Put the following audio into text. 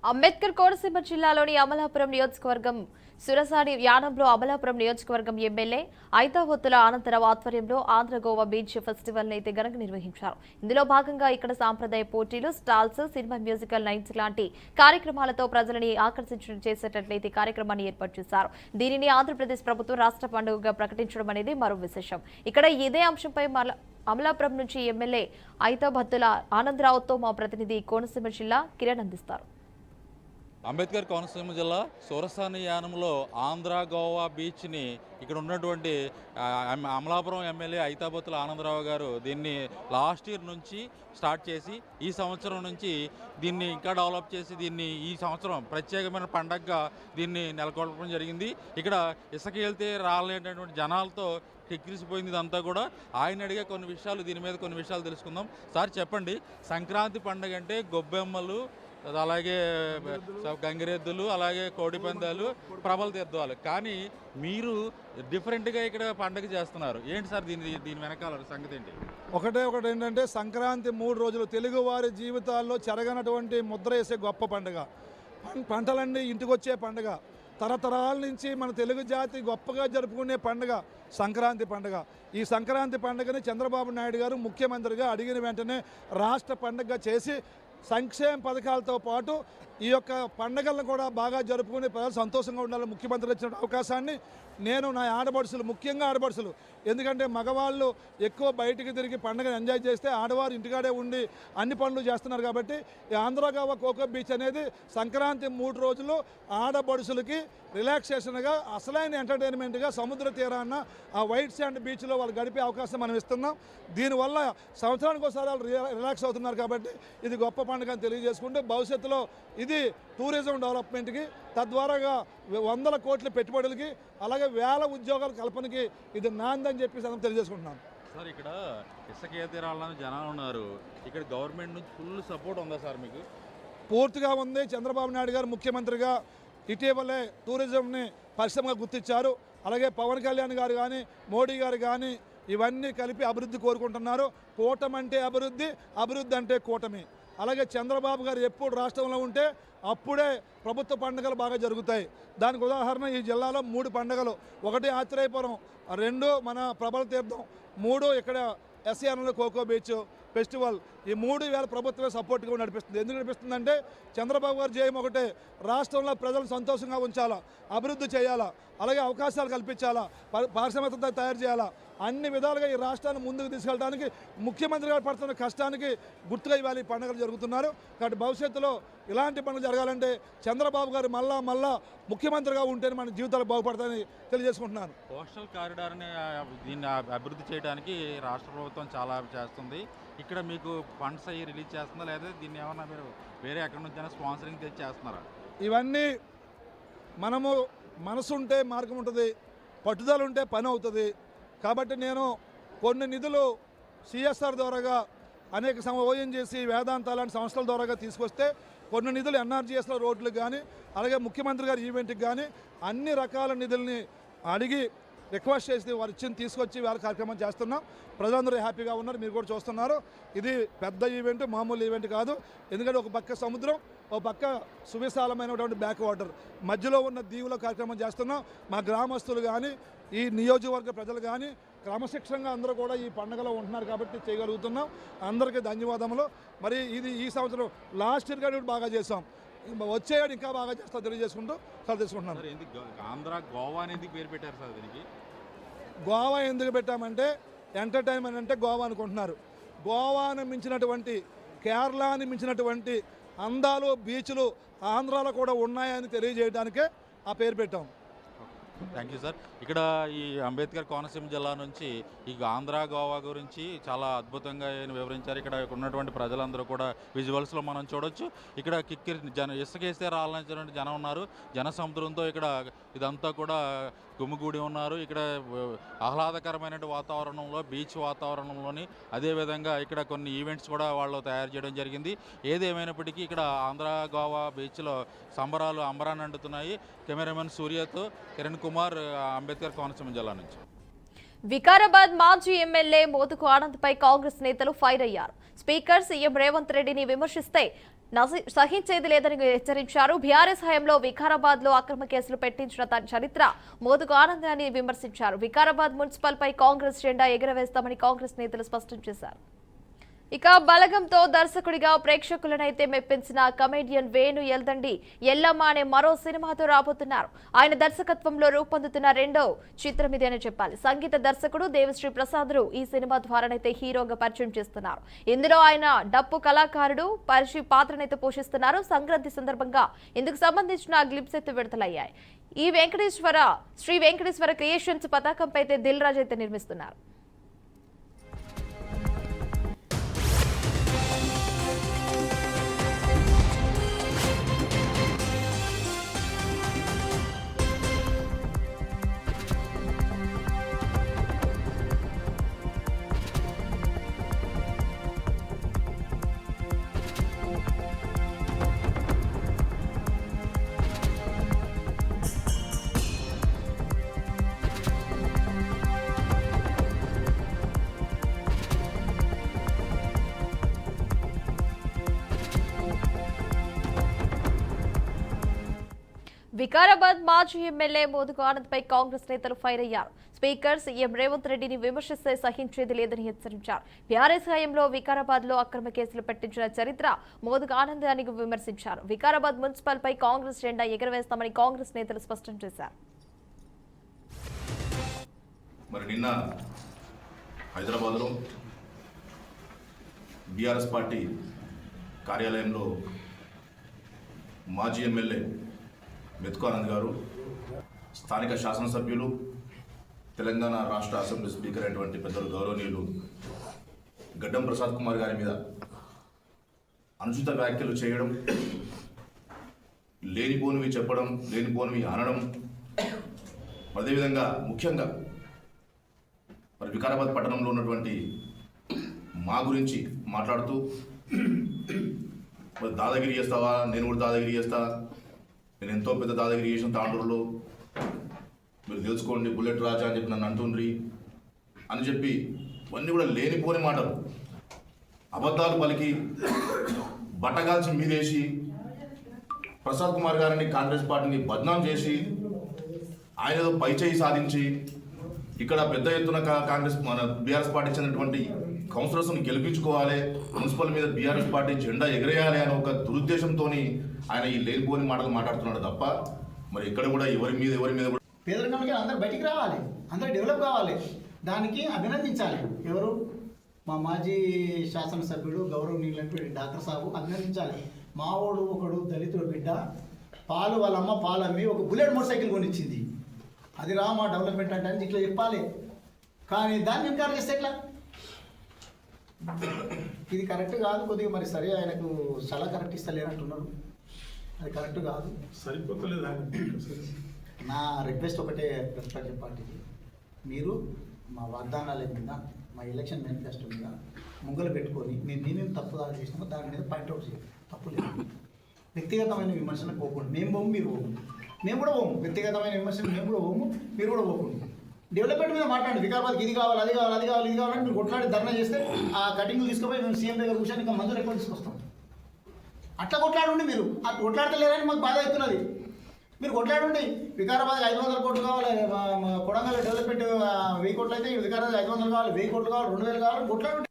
అంబేద్కర్ కోనసీమ జిల్లాలోని అమలాపురం నియోజకవర్గం సురసాని యానంలో అమలాపురం నియోజకవర్గం ఎమ్మెల్యే ఐతావత్తుల ఆనందరావు ఆధ్వర్యంలో ఆంధ్ర గోవా బీచ్ ఫెస్టివల్ అయితే ఘనంగా నిర్వహించారు. ఇందులో భాగంగా ఇక్కడ సాంప్రదాయ పోటీలు, స్టాల్స్, సినిమా, మ్యూజికల్ నైట్స్ లాంటి కార్యక్రమాలతో ప్రజలని ఆకర్షించడం చేసేటట్లయితే కార్యక్రమాన్ని ఏర్పాటు చేశారు. దీనిని ఆంధ్రప్రదేశ్ ప్రభుత్వం రాష్ట్ర పండుగగా ప్రకటించడం అనేది మరో విశేషం. ఇక్కడ ఇదే అంశంపై అమలాపురం నుంచి ఎమ్మెల్యే ఐతావత్తుల ఆనందరావుతో మా ప్రతినిధి కోనసీమ జిల్లా కిరణ్ అందిస్తారు. అంబేద్కర్ కోనసీమ జిల్లా సూరసాని యానంలో ఆంధ్ర గోవా బీచ్ని ఇక్కడ ఉన్నటువంటి అమలాపురం ఎమ్మెల్యే ఐతావత్తుల ఆనందరావు గారు దీన్ని లాస్ట్ ఇయర్ నుంచి స్టార్ట్ చేసి ఈ సంవత్సరం నుంచి దీన్ని ఇంకా డెవలప్ చేసి దీన్ని ఈ సంవత్సరం ప్రత్యేకమైన పండగగా దీన్ని నెలకొల్పడం జరిగింది. ఇక్కడ ఇసుక వెళ్తే రాలేనటువంటి జనాలతో కిక్కిరిసిపోయింది. ఇదంతా కూడా ఆయన అడిగే దీని మీద కొన్ని విషయాలు తెలుసుకుందాం. సార్ చెప్పండి, సంక్రాంతి పండుగ అంటే గొబ్బెమ్మలు, అలాగే గంగిరెద్దులు, అలాగే కోడి పందాలు, ప్రభల తీర్థాలు, కానీ మీరు డిఫరెంట్గా ఇక్కడ పండుగ చేస్తున్నారు. ఏంటి సార్ దీని వెనకాల సంగతి ఏంటి? ఒకటి ఏంటంటే సంక్రాంతి 3 రోజులు తెలుగువారి జీవితాల్లో చెరగనటువంటి ముద్ర వేసే గొప్ప పండుగ. పంటలన్నీ ఇంటికి వచ్చే పండుగ. తరతరాల నుంచి మన తెలుగు జాతి గొప్పగా జరుపుకునే పండుగ సంక్రాంతి పండుగ. ఈ సంక్రాంతి పండుగని చంద్రబాబు నాయుడు గారు ముఖ్యమంత్రిగా అడిగిన వెంటనే రాష్ట్ర పండుగగా చేసి సంక్షేమ పథకాలతో పాటు ఈ యొక్క పండుగలను కూడా బాగా జరుపుకుని ప్రజలు సంతోషంగా ఉండాలని ముఖ్యమంత్రి ఇచ్చిన అవకాశాన్ని నేను నా ఆడపడుచులు, ముఖ్యంగా ఆడపడుచులు, ఎందుకంటే మగవాళ్ళు ఎక్కువ బయటికి తిరిగి పండుగను ఎంజాయ్ చేస్తే ఆడవారు ఇంటికాడే ఉండి అన్ని పనులు చేస్తున్నారు. కాబట్టి ఈ ఆంధ్ర గోవా కోకో బీచ్ అనేది సంక్రాంతి 3 రోజులు ఆడపడుచులకి రిలాక్సేషన్గా, అసలైన ఎంటర్టైన్మెంట్గా సముద్ర తీరాన్న ఆ వైట్ శాండ్ బీచ్లో వాళ్ళు గడిపే అవకాశం మనం ఇస్తున్నాం. దీనివల్ల సంవత్సరానికి ఒకసారి వాళ్ళు రిలాక్స్ అవుతున్నారు. కాబట్టి ఇది గొప్ప పండుగ అని తెలియజేసుకుంటూ భవిష్యత్తులో ఇది టూరిజం డెవలప్మెంట్కి, తద్వారాగా 100 కోట్ల పెట్టుబడులకి, అలాగే 1000 ఉద్యోగాల కల్పనకి ఇది నాందని చెప్పి తెలియజేసుకుంటున్నాను. సార్, ఇక్కడ ఇసుక తీరాలని జనాలు ఉన్నారు, ఇక్కడ గవర్నమెంట్ నుంచి ఫుల్ సపోర్ట్ ఉందా సార్ మీకు? పూర్తిగా ఉంది. చంద్రబాబు నాయుడు గారు ముఖ్యమంత్రిగా ఇటీవలే టూరిజంని పరిశ్రమగా గుర్తించారు. అలాగే పవన్ కళ్యాణ్ గారు కానీ, మోడీ గారు కానీ ఇవన్నీ కలిపి అభివృద్ధి కోరుకుంటున్నారు. కూటమి అంటే అభివృద్ధి, అభివృద్ధి అంటే కూటమి. అలాగే చంద్రబాబు గారు ఎప్పుడు రాష్ట్రంలో ఉంటే అప్పుడే ప్రభుత్వ పండుగలు బాగా జరుగుతాయి. దానికి ఉదాహరణ ఈ జిల్లాలో 3 పండుగలు. 1 ఆత్రేయపురం, 2 మన ప్రభల తీర్థం, 3 ఇక్కడ ఎస్ఆర్లో కోకో బీచ్ ఫెస్టివల్. ఈ 3 వేల ప్రభుత్వమే సపోర్ట్గా నడిపిస్తుంది. ఎందుకు నడిపిస్తుందంటే చంద్రబాబు గారు జయం ఒకటే, రాష్ట్రంలో ప్రజలు సంతోషంగా ఉంచాలా, అభివృద్ధి చేయాలా, అలాగే అవకాశాలు కల్పించాలా, పారిశ్రామికత తయారు చేయాలా, అన్ని విధాలుగా ఈ రాష్ట్రాన్ని ముందుకు తీసుకెళ్ళడానికి ముఖ్యమంత్రి గారు పడుతున్న కష్టానికి గుర్తుగా ఇవాళ ఈ పండుగలు జరుగుతున్నారు. కాబట్టి భవిష్యత్తులో ఇలాంటి పండుగలు జరగాలంటే చంద్రబాబు గారు మళ్ళా ముఖ్యమంత్రిగా ఉంటేనే మన జీవితాలు బాగుపడతాయని తెలియజేసుకుంటున్నాను. కోస్టల్ కారిడార్ని దీన్ని అభివృద్ధి చేయడానికి రాష్ట్ర ప్రభుత్వం చాలా చేస్తుంది. ఇక్కడ మీకు ఫండ్స్ అయ్యి రిలీజ్ చేస్తుందా, లేదా దీన్ని ఏమన్నా మీరు వేరే ఎక్కడి నుంచైనా స్పాన్సరింగ్ తెచ్చి చేస్తున్నారా? ఇవన్నీ మనము మనసుంటే మార్గం ఉంటుంది, పట్టుదల ఉంటే పని అవుతుంది. కాబట్టి నేను కొన్ని నిధులు సిఎస్ఆర్ ద్వారాగా అనేక ఓఎన్జీసీ, వేదాంత లాంటి సంస్థల ద్వారాగా తీసుకొస్తే కొన్ని నిధులు ఎన్ఆర్జీఎస్లో రోడ్లకు కానీ, అలాగే ముఖ్యమంత్రి గారి ఈవెంట్కి కానీ అన్ని రకాల నిధుల్ని అడిగి రిక్వెస్ట్ చేసి వారు తీసుకొచ్చి వేరే కార్యక్రమం చేస్తున్నాం. ప్రజలందరూ హ్యాపీగా ఉన్నారు, మీరు కూడా చూస్తున్నారు. ఇది పెద్ద ఈవెంట్, మామూలు ఈవెంట్ కాదు. ఎందుకంటే ఒక పక్క సముద్రం, ఒక పక్క సువిశాలమైనటువంటి బ్యాక్ వాటర్, మధ్యలో ఉన్న దీవుల కార్యక్రమం చేస్తున్నాం. మా గ్రామస్తులు కానీ, ఈ నియోజకవర్గ ప్రజలు కానీ క్రమశిక్షణగా అందరూ కూడా ఈ పండుగలో ఉంటున్నారు కాబట్టి చేయగలుగుతున్నాం. అందరికీ ధన్యవాదములు. మరి ఇది ఈ సంవత్సరం లాస్ట్ ఇయర్ కానీ బాగా చేసాం, వచ్చేవాడు ఇంకా బాగా చేస్తా తెలియజేసుకుంటూ తెలుసుకుంటున్నాను. ఆంధ్ర గోవా అనేది పేరు పెట్టారు సార్. దీనికి గోవా ఎందుకు పెట్టామంటే ఎంటర్టైన్మెంట్ అంటే గోవా అనుకుంటున్నారు. గోవాను మించినటువంటి, కేరళని మించినటువంటి అందాలు, బీచ్లు ఆంధ్రాలో కూడా ఉన్నాయని తెలియజేయడానికే ఆ పేరు పెట్టాం. Thank you sir. ఇక్కడ ఈ అంబేద్కర్ కోనసీమ జిల్లా నుంచి ఈ ఆంధ్ర గోవా గురించి చాలా అద్భుతంగా ఆయన వివరించారు. ఇక్కడ ఉన్నటువంటి ప్రజలందరూ కూడా విజువల్స్లో మనం చూడొచ్చు. ఇక్కడ ఇసుకేస్తే రావాలనేటువంటి జనం ఉన్నారు. జన సముద్రంతో ఇక్కడ ఇదంతా కూడా గుమిగూడి ఉన్నారు. ఇక్కడ ఆహ్లాదకరమైన వాతావరణంలో, బీచ్ వాతావరణంలోని అదేవిధంగా ఇక్కడ కొన్ని ఈవెంట్స్ కూడా వాళ్ళు తయారు చేయడం జరిగింది. ఏదేమైనప్పటికీ ఇక్కడ ఆంధ్ర గోవా బీచ్లో సంబరాలు అంబరాన్ని అంటున్నాయి. కెమెరామెన్ సూర్యతో కిరణ్ కుమార్, అంబేద్కర్ కోనసీమ జిల్లా నుంచి. వికారాబాద్ మాజీ ఎమ్మెల్యే మోతుకు ఆనంద్ పై కాంగ్రెస్ నేతలు ఫైర్ అయ్యారు. స్పీకర్ సీఎం రేవంత్ రెడ్డిని విమర్శిస్తే సహించేది లేదని హెచ్చరించారు. బీఆర్ఎస్ హయాంలో వికారాబాద్ లో అక్రమ కేసులు పెట్టించిన చరిత్ర మోదుగు ఆనందాన్ని విమర్శించారు. వికారాబాద్ మున్సిపల్ పై కాంగ్రెస్ జెండా ఎగురవేస్తామని కాంగ్రెస్ నేతలు స్పష్టం చేశారు. ఇక బలగంతో దర్శకుడిగా ప్రేక్షకులనైతే మెప్పించిన కమెడియన్ వేణు ఎల్దండి ఎల్లమ్మ అనే మరో సినిమాతో రాబోతున్నారు. ఆయన దర్శకత్వంలో రూపొందుతున్న రెండో చిత్రం ఇదే అని చెప్పాలి. సంగీత దర్శకుడు దేవిశ్రీ ప్రసాద్ ఈ సినిమా ద్వారానైతే హీరోగా పరిచయం చేస్తున్నారు. ఇందులో ఆయన డప్పు కళాకారుడు పాత్రనైతే పోషిస్తున్నారు. సంక్రాంతి సందర్భంగా ఇందుకు సంబంధించిన గ్లిప్స్ అయితే విడుదలయ్యాయి. ఈ శ్రీ వెంకటేశ్వర క్రియేషన్స్ పతాకంపై అయితే దిల్ రాజు అయితే నిర్మిస్తున్నారు. వికారాబాద్ మాజీ ఎమ్మెల్యే మోదుగు ఆనంద్ పై కాంగ్రెస్ నేతలు ఫైర్ అయ్యారు. స్పీకర్ సీఎం రేవంత్ రెడ్డిని విమర్శిస్తే సహించేది లేదని హెచ్చరించారు. బీఆర్ఎస్ హయాంలో వికారాబాద్ లో అక్రమ కేసులు పెట్టించిన చరిత్ర మోదుగు ఆనంద్ అని విమర్శించారు. వికారాబాద్ మున్సిపల్ పై కాంగ్రెస్ జెండా ఎగురవేస్తామని కాంగ్రెస్ నేతలు స్పష్టం చేశారు. మరి నిన్న హైదరాబాద్లో బీఆర్ఎస్ పార్టీ కార్యాలయంలో మాజీ ఎమ్మెల్యే మెతుకు ఆనంద్ గారు, స్థానిక శాసనసభ్యులు, తెలంగాణ రాష్ట్ర అసెంబ్లీ స్పీకర్ అయినటువంటి పెద్దలు గౌరవనీయులు గడ్డం ప్రసాద్ కుమార్ గారి మీద అనుచిత వ్యాఖ్యలు చేయడం, లేనిపోనివి చెప్పడం, లేనిపోనివి అనడం, అదేవిధంగా ముఖ్యంగా మరి వికారాబాద్ పట్టణంలో ఉన్నటువంటి మా గురించి మాట్లాడుతూ మరి దాదాగిరి చేస్తావా, నేను కూడా దాదాగిరి చేస్తా, నేను ఎంతో పెద్ద దాదాగిరి చేసిన తాండూరులో, మీరు తెలుసుకోండి బుల్లెట్ రాజా అని చెప్పి నన్ను అంటుండ్రి అని చెప్పి ఇవన్నీ కూడా లేనిపోని మాటలు, అబద్ధాలు పలికి బట్టగాల్చి మీదేసి ప్రసాద్ కుమార్ గారిని కాంగ్రెస్ పార్టీని బద్నాం చేసి ఆయన ఏదో పైచేయి సాధించి ఇక్కడ పెద్ద ఎత్తున కాంగ్రెస్ మన బీఆర్ఎస్ పార్టీ చెందినటువంటి కౌన్సిలర్స్ని గెలిపించుకోవాలి, మున్సిపల్ మీద బీఆర్ఎస్ పార్టీ జెండా ఎగరేయాలి అనే ఒక దురుద్దేశంతో ఆయన ఈ లేనిపోని మాటలు మాట్లాడుతున్నాడు తప్ప మరి ఇక్కడ కూడా ఎవరి మీద కూడా పేదరికంలో అందరూ బయటికి రావాలి, అందరూ డెవలప్ కావాలి, దానికి అభినందించాలి. ఎవరు? మా మాజీ శాసనసభ్యుడు గౌరవనీయులైనటువంటి డాక్టర్ సాబు అభినందించాలి. మావోడు ఒకడు దళితుడు బిడ్డ వాళ్ళ అమ్మ పాలు అమ్మి ఒక బుల్లెట్ మోటార్ సైకిల్ కొనిచ్చింది, అది రా మా డెవలప్మెంట్ అంటే అని ఇట్లా చెప్పాలి. కానీ దాన్ని ఇన్కార్ చేస్తే ఎట్లా? ఇది కరెక్ట్ కాదు. కొద్దిగా మరి సరే ఆయనకు చాలా కరెక్ట్ ఇస్తలేనంటున్నారు, అది కరెక్ట్ కాదు, సరిపోతలేదు. నా రిక్వెస్ట్ ఒకటే ప్రతిపక్ష పార్టీకి, మీరు మా వాగ్దానాల మీద, మా ఎలక్షన్ మేనిఫెస్టో మీద ముంగలు పెట్టుకొని మేమేమేమి తప్పుదారు చేసినామో దాని మీద పాయింట్అవుట్ చేయాలి. తప్పు లేదు. వ్యక్తిగతమైన విమర్శలకు పోకుండా మేము పోము, మీరు పోము, మేము కూడా పోము. వ్యక్తిగతమైన విమర్శలు మేము కూడా పోము, మీరు కూడా పోకుండా డెవలప్మెంట్ మీద మాట్లాడండి. వికారాబాద్కి ఇది కావాలి, అది కావాలి, అది కావాలి, ఇది కావాలని మీరు కొట్లాడి ధర్నా చేస్తే ఆ కటింగ్లు తీసుకుపోయి మేము సీఎం దగ్గర కూర్చొని ఇంకా మందులు ఎక్కువ తీసుకొస్తాం. అట్లా కొట్లాడండి. మీరు అట్లా కొట్లాడతలేరని మాకు బాధ అవుతున్నది. మీరు కొట్లాడండి. వికారాబాద్ 500 కోట్లు కావాలి, కొడంగల్ డెవలప్మెంట్ 1000 కోట్లు అయితే వికారాబాద్ 500 కావాలి, 1000 కోట్లు కావాలి, 2000 కావాలి, కొట్లాడండి.